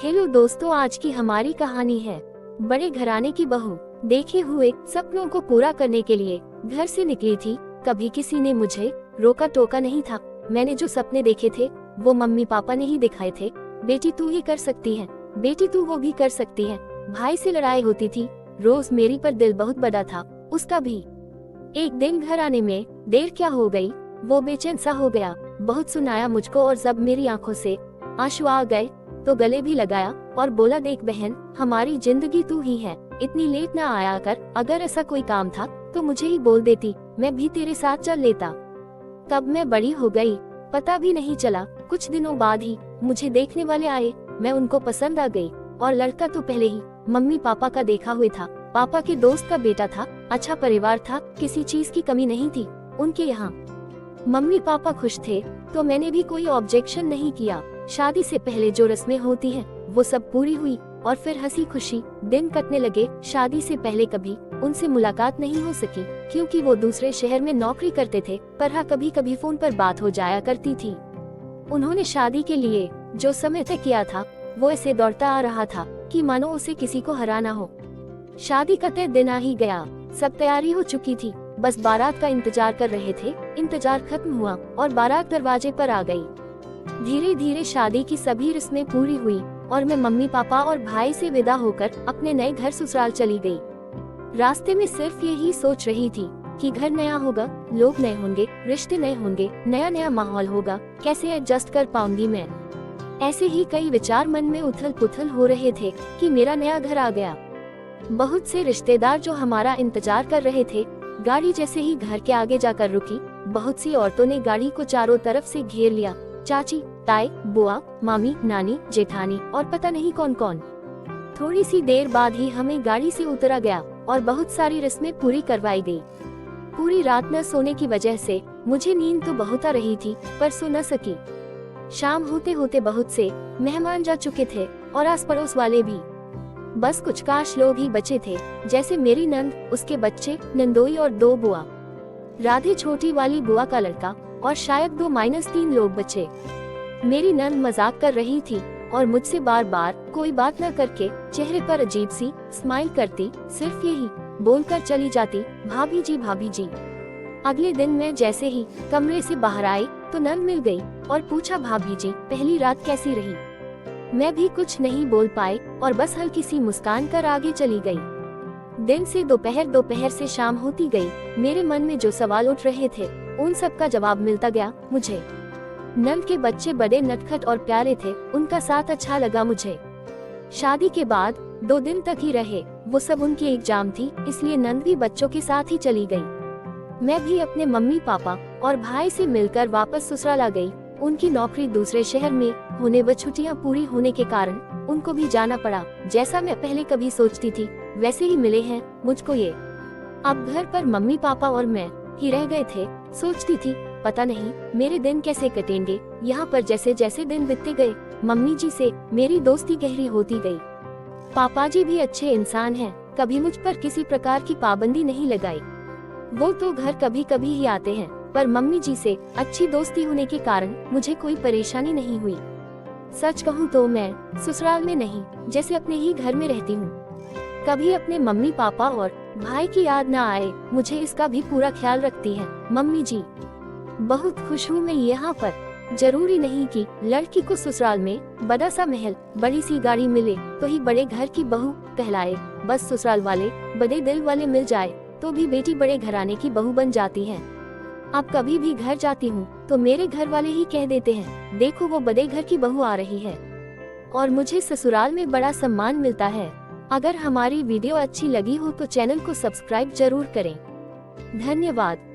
Hello दोस्तों, आज की हमारी कहानी है बड़े घराने की बहू। देखे हुए सपनों को पूरा करने के लिए घर से निकली थी। कभी किसी ने मुझे रोका टोका नहीं था। मैंने जो सपने देखे थे वो मम्मी पापा ने ही दिखाए थे। बेटी तू ही कर सकती है, बेटी तू वो भी कर सकती है। भाई से लड़ाई होती थी रोज मेरी, पर दिल बहुत बड़ा था उसका भी। एक दिन घर आने में देर क्या हो गई, वो बेचैन सा हो गया। बहुत सुनाया मुझको और जब मेरी आंखों से आंसू आ गए तो गले भी लगाया और बोला, देख बहन, हमारी जिंदगी तू ही है, इतनी लेट ना आया कर। अगर ऐसा कोई काम था तो मुझे ही बोल देती, मैं भी तेरे साथ चल लेता। तब मैं बड़ी हो गई, पता भी नहीं चला। कुछ दिनों बाद ही मुझे देखने वाले आए, मैं उनको पसंद आ गई। और लड़का तो पहले ही मम्मी पापा का देखा हुआ था। पापा के दोस्त का बेटा था, अच्छा परिवार था, किसी चीज की कमी नहीं थी उनके यहाँ। मम्मी पापा खुश थे तो मैंने भी कोई ऑब्जेक्शन नहीं किया। शादी से पहले जो रस्में होती हैं वो सब पूरी हुई और फिर हंसी खुशी दिन कटने लगे। शादी से पहले कभी उनसे मुलाकात नहीं हो सकी क्योंकि वो दूसरे शहर में नौकरी करते थे, पर हाँ कभी कभी फोन पर बात हो जाया करती थी। उन्होंने शादी के लिए जो समय तय किया था वो ऐसे दौड़ता आ रहा था कि मानो उसे किसी को हराना हो। शादी का तय दिन आ ही गया, सब तैयारी हो चुकी थी, बस बारात का इंतजार कर रहे थे। इंतजार खत्म हुआ और बारात दरवाजे पर आ गई। धीरे धीरे शादी की सभी रस्में पूरी हुई और मैं मम्मी पापा और भाई से विदा होकर अपने नए घर ससुराल चली गई। रास्ते में सिर्फ यही सोच रही थी कि घर नया होगा, लोग नए होंगे, रिश्ते नए होंगे, नया नया माहौल होगा, कैसे एडजस्ट कर पाऊंगी मैं। ऐसे ही कई विचार मन में उथल पुथल हो रहे थे कि मेरा नया घर आ गया। बहुत से रिश्तेदार जो हमारा इंतजार कर रहे थे। गाड़ी जैसे ही घर के आगे जाकर रुकी, बहुत सी औरतों ने गाड़ी को चारों तरफ से घेर लिया। चाची, ताई, बुआ, मामी, नानी, जेठानी और पता नहीं कौन कौन। थोड़ी सी देर बाद ही हमें गाड़ी से उतरा गया और बहुत सारी रस्में पूरी करवाई गई। पूरी रात न सोने की वजह से मुझे नींद तो बहुत आ रही थी पर सो न सकी। शाम होते होते बहुत से मेहमान जा चुके थे और आस पड़ोस वाले भी। बस कुछ काश लोग ही बचे थे, जैसे मेरी नंद, उसके बच्चे, नंदोई और 2 बुआ, राधे छोटी वाली बुआ का लड़का और शायद 2-3 लोग बचे। मेरी नंद मजाक कर रही थी और मुझसे बार बार कोई बात न करके चेहरे पर अजीब सी स्माइल करती, सिर्फ यही बोलकर चली जाती, भाभी जी भाभी जी। अगले दिन मैं जैसे ही कमरे से बाहर आई तो नंद मिल गई और पूछा, भाभी जी पहली रात कैसी रही। मैं भी कुछ नहीं बोल पाई और बस हल्की सी मुस्कान कर आगे चली गई। दिन से दोपहर, दोपहर से शाम होती गई। मेरे मन में जो सवाल उठ रहे थे उन सब का जवाब मिलता गया मुझे। नंद के बच्चे बड़े नटखट और प्यारे थे, उनका साथ अच्छा लगा मुझे। शादी के बाद 2 दिन तक ही रहे, वो सब उनकी एग्जाम थी, इसलिए नंद भी बच्चों के साथ ही चली गई। मैं भी अपने मम्मी पापा और भाई से मिलकर वापस ससुराल आ गई। उनकी नौकरी दूसरे शहर में होने व छुट्टियां पूरी होने के कारण उनको भी जाना पड़ा। जैसा मैं पहले कभी सोचती थी वैसे ही मिले हैं मुझको ये। अब घर पर मम्मी पापा और मैं ही रह गए थे। सोचती थी पता नहीं मेरे दिन कैसे कटेंगे। यहाँ पर जैसे जैसे दिन बीतते गए मम्मी जी से मेरी दोस्ती गहरी होती गई। पापा जी भी अच्छे इंसान हैं, कभी मुझ पर किसी प्रकार की पाबंदी नहीं लगाई। वो तो घर कभी कभी ही आते हैं, पर मम्मी जी से अच्छी दोस्ती होने के कारण मुझे कोई परेशानी नहीं हुई। सच कहूँ तो मैं ससुराल में नहीं, जैसे अपने ही घर में रहती हूँ। कभी अपने मम्मी पापा और भाई की याद न आए, मुझे इसका भी पूरा ख्याल रखती है मम्मी जी। बहुत खुश हूँ मैं यहाँ पर। जरूरी नहीं कि लड़की को ससुराल में बड़ा सा महल, बड़ी सी गाड़ी मिले तो ही बड़े घर की बहू कहलाए। बस ससुराल वाले बड़े दिल वाले मिल जाए तो भी बेटी बड़े घराने की बहू बन जाती है। अब कभी भी घर जाती हूँ तो मेरे घर वाले ही कह देते हैं, देखो वो बड़े घर की बहू आ रही है। और मुझे ससुराल में बड़ा सम्मान मिलता है। अगर हमारी वीडियो अच्छी लगी हो तो चैनल को सब्सक्राइब जरूर करें। धन्यवाद।